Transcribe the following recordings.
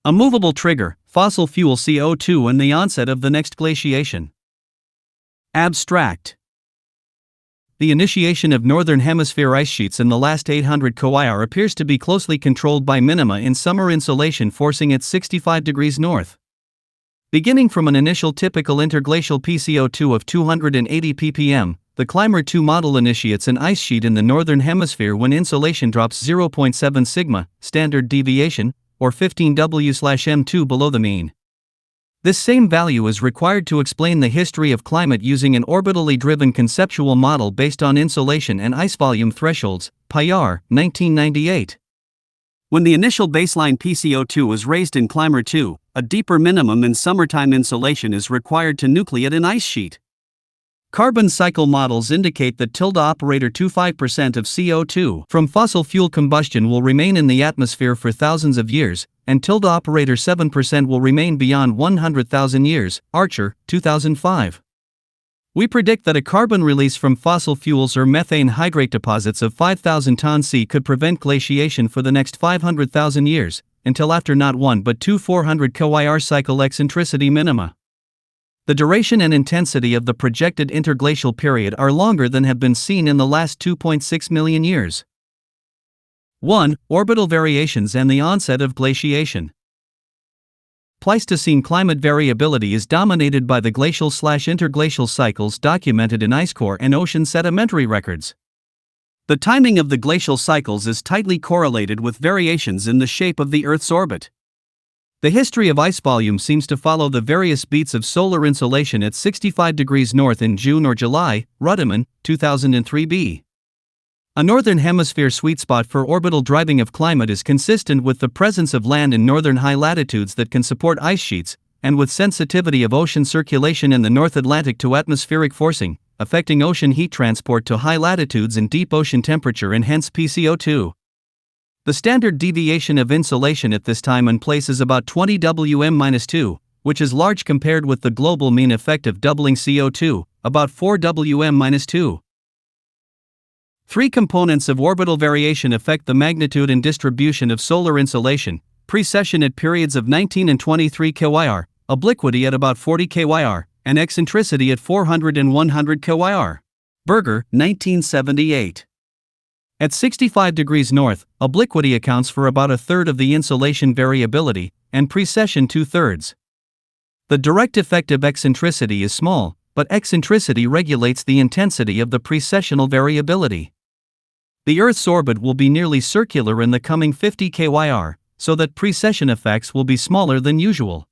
A movable trigger, fossil fuel CO2 and the onset of the next glaciation. Abstract. The initiation of Northern Hemisphere ice sheets in the last 800 kWh appears to be closely controlled by minima in summer insolation forcing at 65 degrees north. Beginning from an initial typical interglacial PCO2 of 280 ppm, the Climber 2 model initiates an ice sheet in the Northern Hemisphere when insolation drops 0.7 sigma, standard deviation, or 15W/m2 below the mean. This same value is required to explain the history of climate using an orbitally driven conceptual model based on insolation and ice volume thresholds, Payar, 1998. When the initial baseline PCO2 is raised in Climber 2, a deeper minimum in summertime insolation is required to nucleate an ice sheet. Carbon cycle models indicate that operator 25% of CO2 from fossil fuel combustion will remain in the atmosphere for thousands of years, and operator 7% will remain beyond 100,000 years, Archer, 2005. We predict that a carbon release from fossil fuels or methane hydrate deposits of 5,000 tons C could prevent glaciation for the next 500,000 years, until after not one but two 400 kWh cycle eccentricity minima. The duration and intensity of the projected interglacial period are longer than have been seen in the last 2.6 million years. 1. Orbital variations and the onset of glaciation. Pleistocene climate variability is dominated by the glacial/interglacial cycles documented in ice core and ocean sedimentary records. The timing of the glacial cycles is tightly correlated with variations in the shape of the Earth's orbit. The history of ice volume seems to follow the various beats of solar insolation at 65 degrees north in June or July, Rudiman, 2003b. A northern hemisphere sweet spot for orbital driving of climate is consistent with the presence of land in northern high latitudes that can support ice sheets, and with sensitivity of ocean circulation in the North Atlantic to atmospheric forcing, affecting ocean heat transport to high latitudes and deep ocean temperature and hence PCO2. The standard deviation of insolation at this time and place is about 20 Wm-2, which is large compared with the global mean effective doubling CO2, about 4 Wm-2. Three components of orbital variation affect the magnitude and distribution of solar insolation: precession at periods of 19 and 23 kWh, obliquity at about 40 kWh, and eccentricity at 400 and 100 kWh. Berger, 1978. At 65 degrees north, obliquity accounts for about a third of the insolation variability, and precession 2/3. The direct effect of eccentricity is small, but eccentricity regulates the intensity of the precessional variability. The Earth's orbit will be nearly circular in the coming 50 kWh, so that precession effects will be smaller than usual.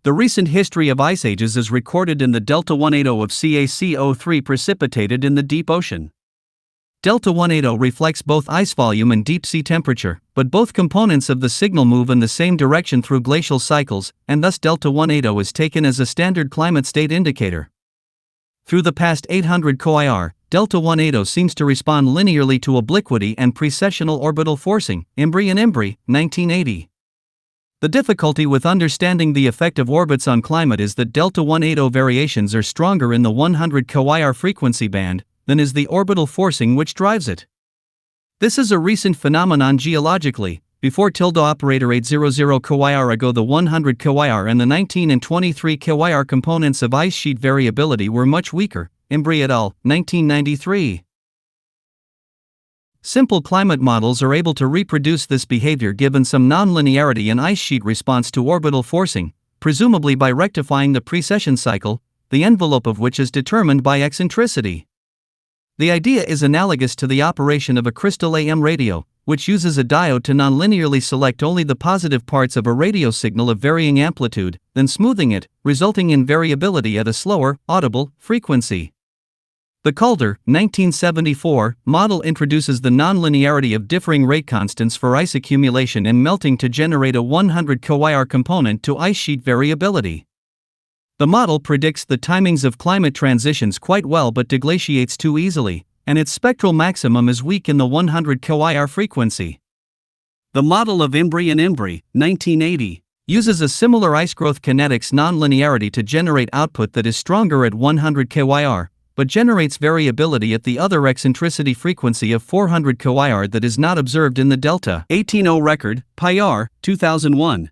The recent history of ice ages is recorded in the Delta 180 of CaCO3 precipitated in the deep ocean. Delta 180 reflects both ice volume and deep sea temperature, but both components of the signal move in the same direction through glacial cycles, and thus Delta 180 is taken as a standard climate state indicator. Through the past 800 kWh, Delta 180 seems to respond linearly to obliquity and precessional orbital forcing, Andrey and Andrey, 1980. The difficulty with understanding the effect of orbits on climate is that Delta 180 variations are stronger in the 100 kWh frequency band than is the orbital forcing which drives it. This is a recent phenomenon geologically. Before operator 800 kWh ago, the 100 kWh and the 19 and 23 kWh components of ice sheet variability were much weaker, Andrey et al., 1993. Simple climate models are able to reproduce this behavior given some nonlinearity in ice sheet response to orbital forcing, presumably by rectifying the precession cycle, the envelope of which is determined by eccentricity. The idea is analogous to the operation of a crystal AM radio, which uses a diode to nonlinearly select only the positive parts of a radio signal of varying amplitude, then smoothing it, resulting in variability at a slower, audible, frequency. The Calder, 1974, model introduces the nonlinearity of differing rate constants for ice accumulation and melting to generate a 100 kWh component to ice sheet variability. The model predicts the timings of climate transitions quite well but deglaciates too easily, and its spectral maximum is weak in the 100 kWh frequency. The model of Andrey and Andrey, 1980, uses a similar ice growth kinetics nonlinearity to generate output that is stronger at 100 kWh, but generates variability at the other eccentricity frequency of 400 kWr that is not observed in the delta 18O record, PIR, 2001.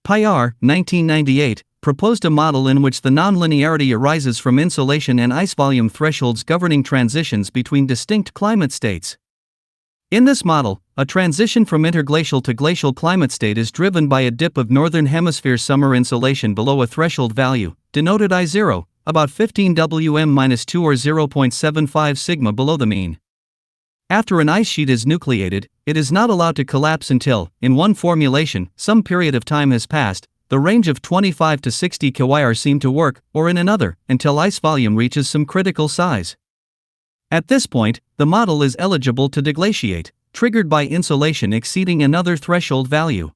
PIR, 1998, proposed a model in which the nonlinearity arises from insolation and ice volume thresholds governing transitions between distinct climate states. In this model, a transition from interglacial to glacial climate state is driven by a dip of northern hemisphere summer insolation below a threshold value, denoted I0, about 15 Wm-2 or 0.75 sigma below the mean. After an ice sheet is nucleated, it is not allowed to collapse until, in one formulation, some period of time has passed, the range of 25 to 60 kWr seem to work, or in another, until ice volume reaches some critical size. At this point, the model is eligible to deglaciate, triggered by insolation exceeding another threshold value.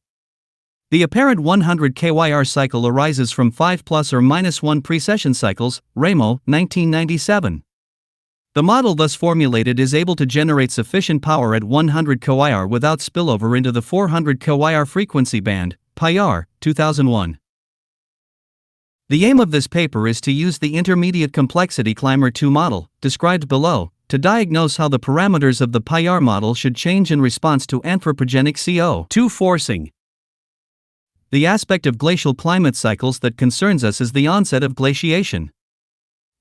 The apparent 100 kWr cycle arises from 5 plus or minus 1 precession cycles, Ramo, 1997. The model thus formulated is able to generate sufficient power at 100 kWr without spillover into the 400 kWr frequency band, PIR, 2001. The aim of this paper is to use the intermediate complexity Climber 2 model, described below, to diagnose how the parameters of the PIR model should change in response to anthropogenic CO2 forcing. The aspect of glacial climate cycles that concerns us is the onset of glaciation.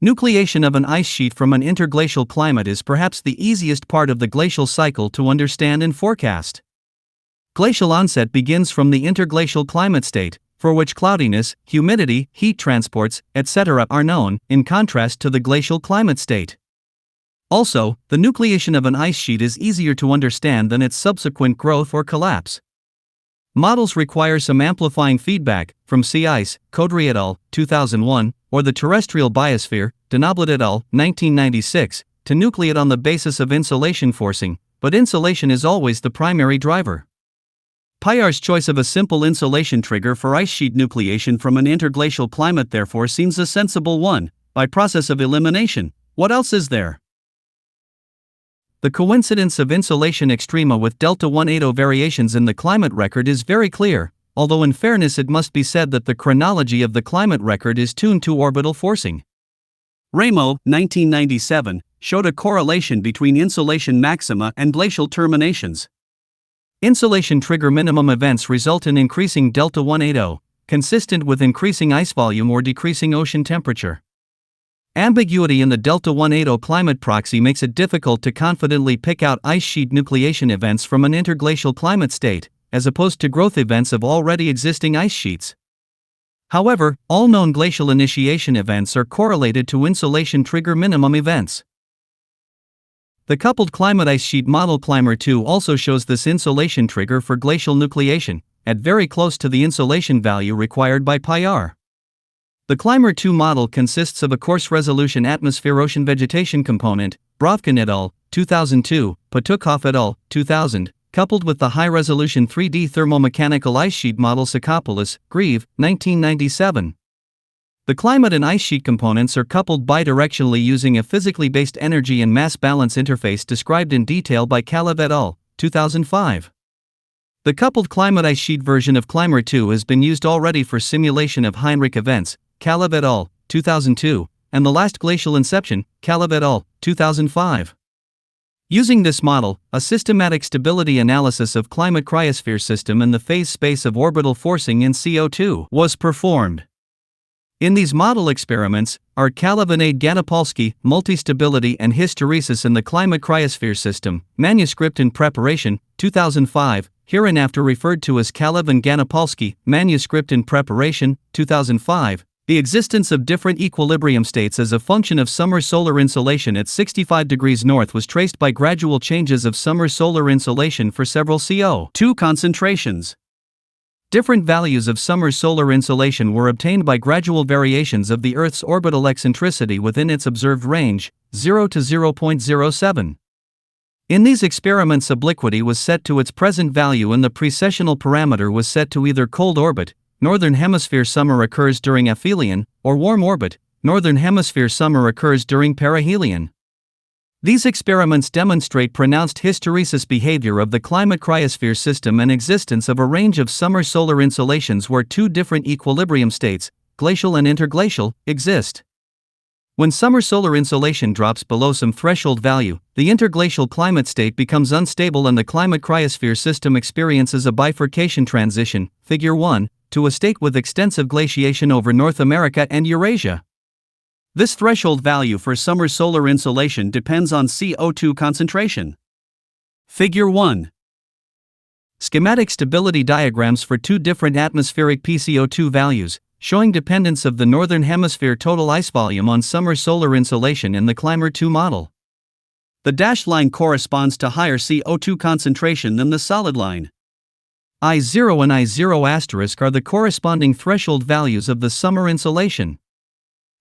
Nucleation of an ice sheet from an interglacial climate is perhaps the easiest part of the glacial cycle to understand and forecast. Glacial onset begins from the interglacial climate state, for which cloudiness, humidity, heat transports, etc. are known, in contrast to the glacial climate state. Also, the nucleation of an ice sheet is easier to understand than its subsequent growth or collapse. Models require some amplifying feedback, from sea ice, Kodry et al., 2001, or the terrestrial biosphere, Ganopolski et al., 1996, to nucleate on the basis of insolation forcing, but insolation is always the primary driver. PIR's choice of a simple insolation trigger for ice sheet nucleation from an interglacial climate therefore seems a sensible one, by process of elimination. What else is there? The coincidence of insolation extrema with delta 180 variations in the climate record is very clear, although in fairness it must be said that the chronology of the climate record is tuned to orbital forcing. Ramo, 1997, showed a correlation between insolation maxima and glacial terminations. Insolation trigger minimum events result in increasing delta 180, consistent with increasing ice volume or decreasing ocean temperature. Ambiguity in the delta 180 climate proxy makes it difficult to confidently pick out ice sheet nucleation events from an interglacial climate state, as opposed to growth events of already existing ice sheets. However, all known glacial initiation events are correlated to insolation trigger minimum events. The coupled climate ice sheet model Climber 2 also shows this insolation trigger for glacial nucleation, at very close to the insolation value required by PIR. The Climber 2 model consists of a coarse resolution atmosphere-ocean vegetation component, Brovkin et al., 2002, Potukov et al., 2000, coupled with the high-resolution 3D thermomechanical ice sheet model Sakopoulos, Grieve, 1997. The climate and ice sheet components are coupled bidirectionally using a physically based energy and mass balance interface described in detail by Kalev et al., 2005. The coupled climate ice sheet version of Climber 2 has been used already for simulation of Heinrich events, Kalev et al., 2002, and the last glacial inception, Kalev et al., 2005. Using this model, a systematic stability analysis of climate cryosphere system and the phase space of orbital forcing in CO2 was performed. In these model experiments, are Kalev and Ganopolski, Multi-Stability and Hysteresis in the Climate Cryosphere System, manuscript in preparation, 2005, hereinafter referred to as Kalev and Ganopolski, manuscript in preparation, 2005, the existence of different equilibrium states as a function of summer solar insolation at 65 degrees north was traced by gradual changes of summer solar insolation for several CO2 concentrations. Different values of summer solar insolation were obtained by gradual variations of the Earth's orbital eccentricity within its observed range, 0 to 0.07. In these experiments, obliquity was set to its present value and the precessional parameter was set to either cold orbit, northern hemisphere summer occurs during aphelion, or warm orbit, northern hemisphere summer occurs during perihelion. These experiments demonstrate pronounced hysteresis behavior of the climate cryosphere system and existence of a range of summer solar insolations where two different equilibrium states, glacial and interglacial, exist. When summer solar insolation drops below some threshold value, the interglacial climate state becomes unstable and the climate cryosphere system experiences a bifurcation transition, Figure 1, to a state with extensive glaciation over North America and Eurasia. This threshold value for summer solar insolation depends on CO2 concentration. Figure 1. Schematic stability diagrams for two different atmospheric PCO2 values, showing dependence of the Northern Hemisphere total ice volume on summer solar insolation in the Climber 2 model. The dashed line corresponds to higher CO2 concentration than the solid line. I0 and I0* are the corresponding threshold values of the summer insolation.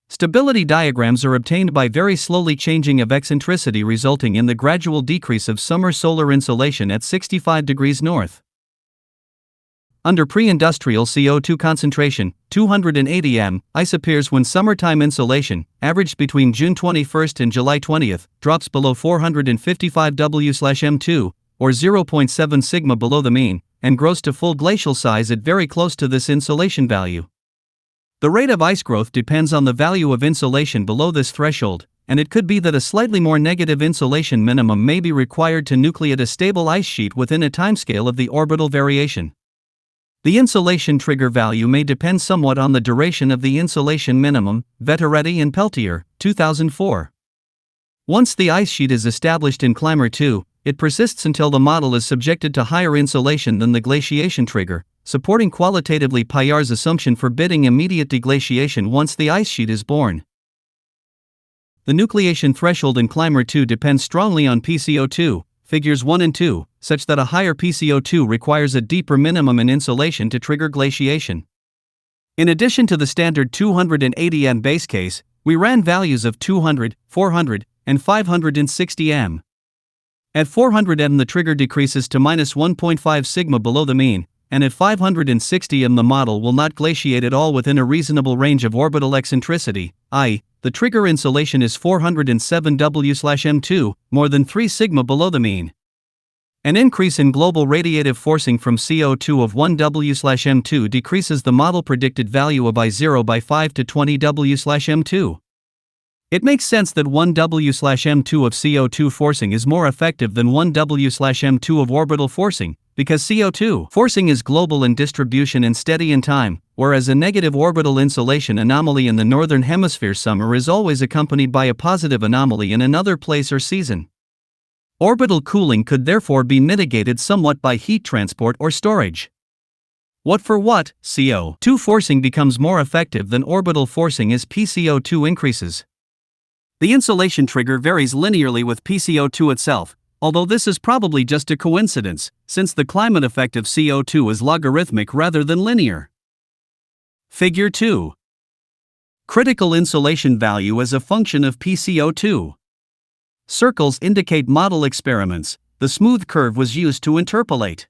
Stability diagrams are obtained by very slowly changing of eccentricity, resulting in the gradual decrease of summer solar insolation at 65 degrees north. Under pre-industrial CO2 concentration, 280 m, ice appears when summertime insolation, averaged between June 21 and July 20, drops below 455 W/m2, or 0.7 sigma below the mean, and grows to full glacial size at very close to this insolation value. The rate of ice growth depends on the value of insolation below this threshold, and it could be that a slightly more negative insolation minimum may be required to nucleate a stable ice sheet within a timescale of the orbital variation. The insolation trigger value may depend somewhat on the duration of the insolation minimum, Vetteretti and Peltier, 2004. Once the ice sheet is established in Climber 2, it persists until the model is subjected to higher insolation than the glaciation trigger, supporting qualitatively Payar's assumption forbidding immediate deglaciation once the ice sheet is born. The nucleation threshold in Climber 2 depends strongly on PCO2, Figures 1 and 2, such that a higher PCO2 requires a deeper minimum in insolation to trigger glaciation. In addition to the standard 280 m base case, we ran values of 200, 400, and 560 m. At 400 m the trigger decreases to minus 1.5 sigma below the mean, and at 560 m the model will not glaciate at all within a reasonable range of orbital eccentricity, i.e., the trigger insolation is 407 W/m2, more than 3 sigma below the mean. An increase in global radiative forcing from CO2 of 1 W/m2 decreases the model predicted value of I0 by 5 to 20 W/m2. It makes sense that 1 W/m2 of CO2 forcing is more effective than 1 W/m2 of orbital forcing, because CO2 forcing is global in distribution and steady in time, whereas a negative orbital insolation anomaly in the Northern Hemisphere summer is always accompanied by a positive anomaly in another place or season. Orbital cooling could therefore be mitigated somewhat by heat transport or storage. What for what, CO2 forcing becomes more effective than orbital forcing as PCO2 increases. The insolation trigger varies linearly with PCO2 itself, although this is probably just a coincidence, since the climate effect of CO2 is logarithmic rather than linear. Figure 2. Critical insolation value as a function of PCO2. Circles indicate model experiments, the smooth curve was used to interpolate.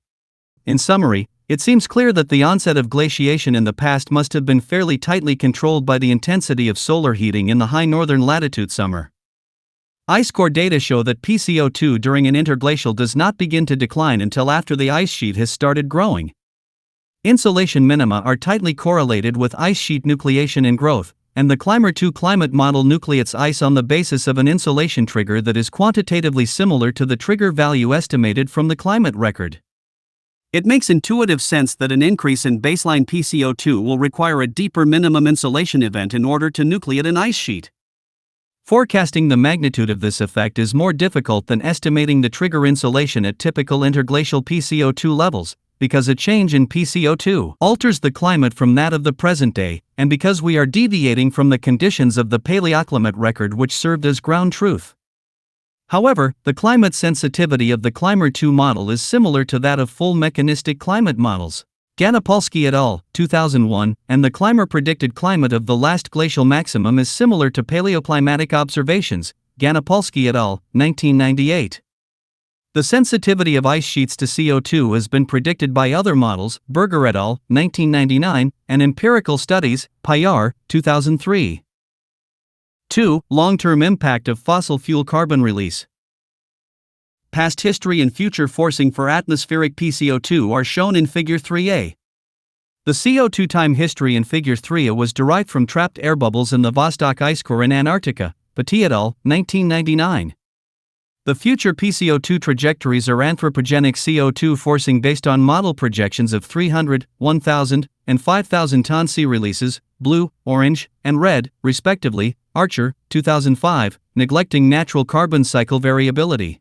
In summary, it seems clear that the onset of glaciation in the past must have been fairly tightly controlled by the intensity of solar heating in the high northern latitude summer. Ice core data show that PCO2 during an interglacial does not begin to decline until after the ice sheet has started growing. Insolation minima are tightly correlated with ice sheet nucleation and growth, and the Climber 2 climate model nucleates ice on the basis of an insolation trigger that is quantitatively similar to the trigger value estimated from the climate record. It makes intuitive sense that an increase in baseline PCO2 will require a deeper minimum insolation event in order to nucleate an ice sheet. Forecasting the magnitude of this effect is more difficult than estimating the trigger insolation at typical interglacial PCO2 levels, because a change in PCO2 alters the climate from that of the present day, and because we are deviating from the conditions of the paleoclimate record which served as ground truth. However, the climate sensitivity of the Climber 2 model is similar to that of full mechanistic climate models. Ganopolski et al., 2001, and the Climber predicted climate of the last glacial maximum is similar to paleoclimatic observations, Ganopolski et al., 1998. The sensitivity of ice sheets to CO2 has been predicted by other models, Berger et al., 1999, and empirical studies, Payar, 2003. 2. Long-term impact of fossil fuel carbon release. Past history and future forcing for atmospheric PCO2 are shown in Figure 3a. The CO2 time history in Figure 3A was derived from trapped air bubbles in the Vostok ice core in Antarctica, Petit et al., 1999. The future PCO2 trajectories are anthropogenic CO2 forcing based on model projections of 300, 1,000, and 5,000 ton C releases, blue, orange, and red, respectively, Archer, 2005, neglecting natural carbon cycle variability.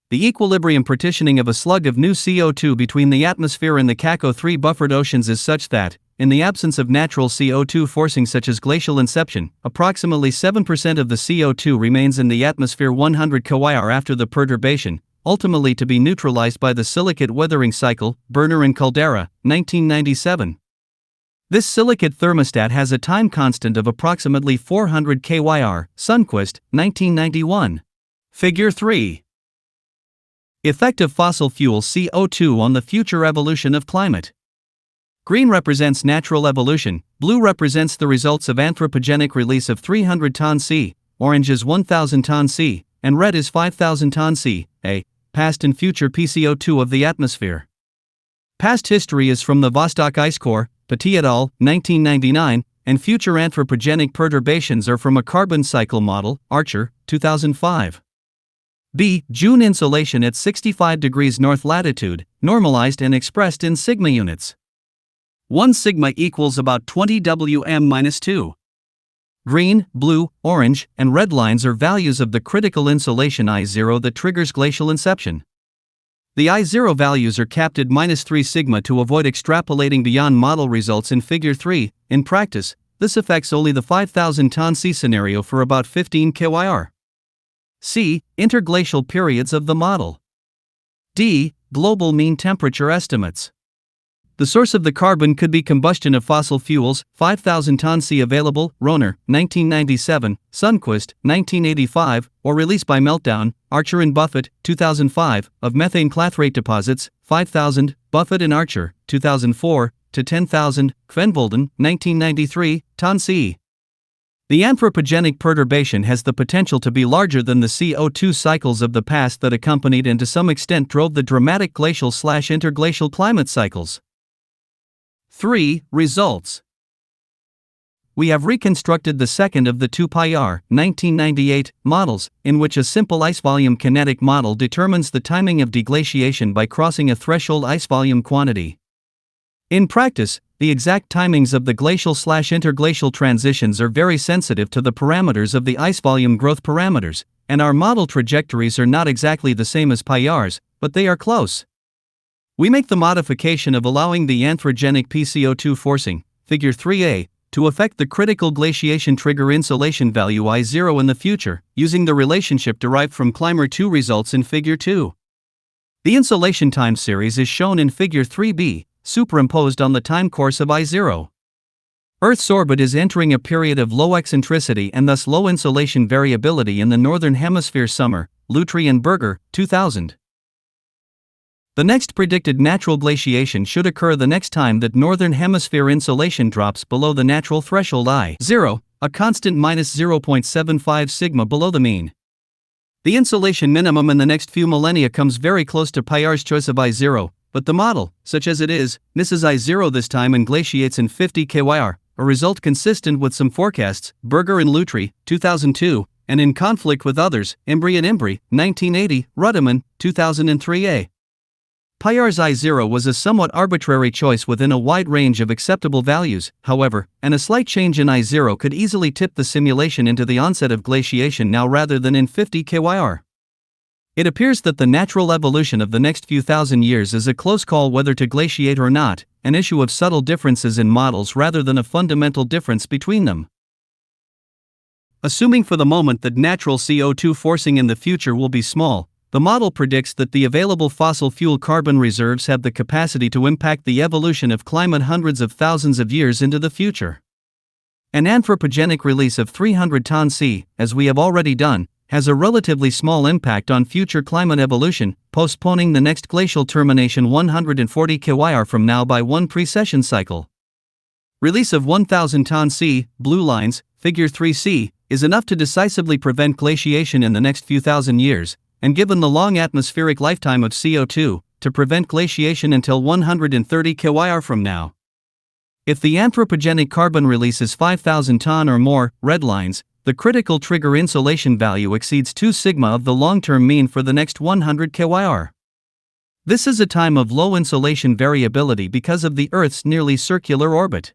The equilibrium partitioning of a slug of new CO2 between the atmosphere and the CACO3 buffered oceans is such that, in the absence of natural CO2 forcing such as glacial inception, approximately 7% of the CO2 remains in the atmosphere 100 kYr after the perturbation, ultimately to be neutralized by the silicate weathering cycle, Berner and Caldera, 1997. This silicate thermostat has a time constant of approximately 400 kYr, Sundquist, 1991. Figure 3. Effect of fossil fuel CO2 on the future evolution of climate. Green represents natural evolution, blue represents the results of anthropogenic release of 300 ton C, orange is 1,000 ton C, and red is 5,000 ton C, past and future PCO2 of the atmosphere. Past history is from the Vostok ice core, Petit et al., 1999, and future anthropogenic perturbations are from a carbon cycle model, Archer, 2005. B. June insolation at 65 degrees north latitude, normalized and expressed in sigma units. 1 sigma equals about 20 Wm-2. Green, blue, orange, and red lines are values of the critical insolation I0 that triggers glacial inception. The I0 values are capped at -3 sigma to avoid extrapolating beyond model results in Figure 3. In practice, this affects only the 5,000 ton C scenario for about 15 kYr. C. Interglacial periods of the model. D. Global mean temperature estimates. The source of the carbon could be combustion of fossil fuels, 5,000 ton C available, Rohner, 1997, Sundquist, 1985, or release by meltdown, Archer and Buffett, 2005, of methane clathrate deposits, 5,000, Buffett and Archer, 2004, to 10,000, Kvenvolden, 1993, ton C. The anthropogenic perturbation has the potential to be larger than the CO2 cycles of the past that accompanied and to some extent drove the dramatic glacial/interglacial climate cycles. 3. Results. We have reconstructed the second of the two PIR 1998 models, in which a simple ice volume kinetic model determines the timing of deglaciation by crossing a threshold ice volume quantity. In practice, the exact timings of the glacial/interglacial transitions are very sensitive to the parameters of the ice volume growth parameters, and our model trajectories are not exactly the same as PIRs, but they are close. We make the modification of allowing the anthropogenic PCO2 forcing, Figure 3A, to affect the critical glaciation trigger insolation value I0 in the future, using the relationship derived from Climber 2 results in Figure 2. The insolation time series is shown in Figure 3B, superimposed on the time course of I0. Earth's orbit is entering a period of low eccentricity and thus low insolation variability in the Northern Hemisphere summer, Lutry and Berger, 2000. The next predicted natural glaciation should occur the next time that Northern Hemisphere insolation drops below the natural threshold I0, a constant -0.75 sigma below the mean. The insolation minimum in the next few millennia comes very close to PIR's choice of I0, but the model, such as it is, misses I0 this time and glaciates in 50 kYr, a result consistent with some forecasts, Berger and Lutry, 2002, and in conflict with others, Embry and Embry, 1980, Ruddiman, 2003a. PIR's I0 was a somewhat arbitrary choice within a wide range of acceptable values, however, and a slight change in I0 could easily tip the simulation into the onset of glaciation now rather than in 50 kYr. It appears that the natural evolution of the next few thousand years is a close call whether to glaciate or not, an issue of subtle differences in models rather than a fundamental difference between them. Assuming for the moment that natural CO2 forcing in the future will be small, the model predicts that the available fossil fuel carbon reserves have the capacity to impact the evolution of climate hundreds of thousands of years into the future. An anthropogenic release of 300 ton C, as we have already done, has a relatively small impact on future climate evolution, postponing the next glacial termination 140 kYr from now by one precession cycle. Release of 1,000 ton C, blue lines, Figure 3C, is enough to decisively prevent glaciation in the next few thousand years, and given the long atmospheric lifetime of CO2, to prevent glaciation until 130 kYr from now. If the anthropogenic carbon release is 5,000 ton or more, red lines, the critical trigger insolation value exceeds 2 sigma of the long-term mean for the next 100 kyr. This is a time of low insolation variability because of the Earth's nearly circular orbit.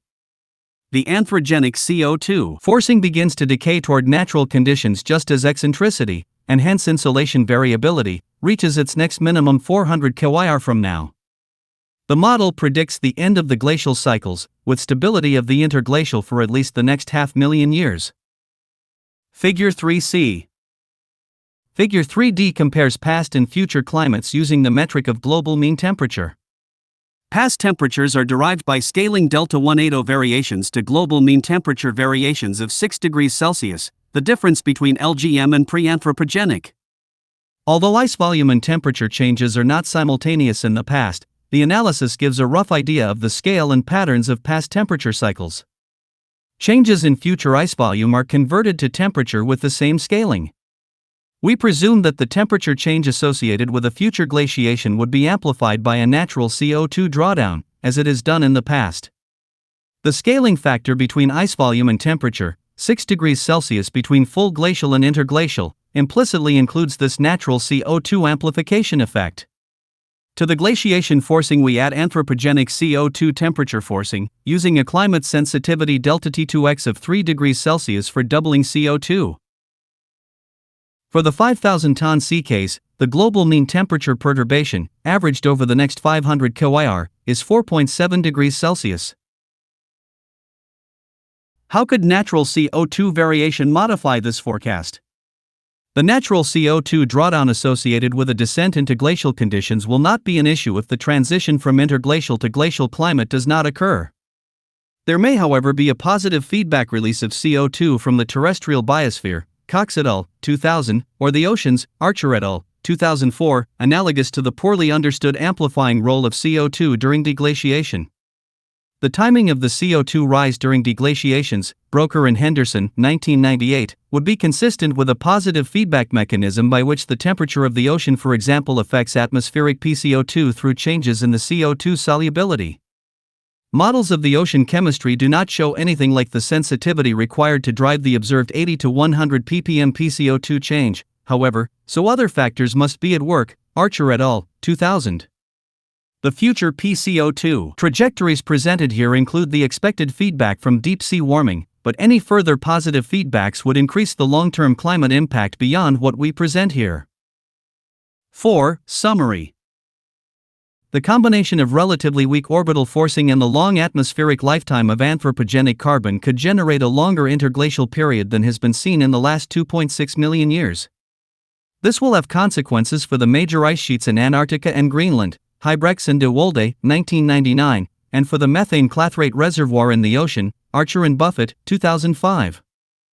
The anthropogenic CO2 forcing begins to decay toward natural conditions just as eccentricity, and hence insolation variability, reaches its next minimum 400 kyr from now. The model predicts the end of the glacial cycles, with stability of the interglacial for at least the next 500,000 years. Figure 3c. Figure 3d compares past and future climates using the metric of global mean temperature. Past temperatures are derived by scaling delta 180 variations to global mean temperature variations of 6 degrees Celsius, the difference between LGM and pre-anthropogenic. Although ice volume and temperature changes are not simultaneous in the past, the analysis gives a rough idea of the scale and patterns of past temperature cycles. Changes in future ice volume are converted to temperature with the same scaling. We presume that the temperature change associated with a future glaciation would be amplified by a natural CO2 drawdown, as it is done in the past. The scaling factor between ice volume and temperature, 6 degrees Celsius between full glacial and interglacial, implicitly includes this natural CO2 amplification effect. To the glaciation forcing we add anthropogenic CO2 temperature forcing, using a climate sensitivity delta T2x of 3 degrees Celsius for doubling CO2. For the 5,000 ton C case, the global mean temperature perturbation, averaged over the next 500 kyr, is 4.7 degrees Celsius. How could natural CO2 variation modify this forecast? The natural CO2 drawdown associated with a descent into glacial conditions will not be an issue if the transition from interglacial to glacial climate does not occur. There may, however, be a positive feedback release of CO2 from the terrestrial biosphere, Cox et al., 2000, or the oceans, Archer et al., 2004, analogous to the poorly understood amplifying role of CO2 during deglaciation. The timing of the CO2 rise during deglaciations, Broker and Henderson, 1998, would be consistent with a positive feedback mechanism by which the temperature of the ocean, for example, affects atmospheric PCO2 through changes in the CO2 solubility. Models of the ocean chemistry do not show anything like the sensitivity required to drive the observed 80 to 100 ppm PCO2 change, however, so other factors must be at work, Archer et al., 2000. The future PCO2 trajectories presented here include the expected feedback from deep sea warming, but any further positive feedbacks would increase the long-term climate impact beyond what we present here. 4. Summary. The combination of relatively weak orbital forcing and the long atmospheric lifetime of anthropogenic carbon could generate a longer interglacial period than has been seen in the last 2.6 million years. This will have consequences for the major ice sheets in Antarctica and Greenland, Hybrex and de Wolde, 1999, and for the methane clathrate reservoir in the ocean, Archer and Buffett, 2005.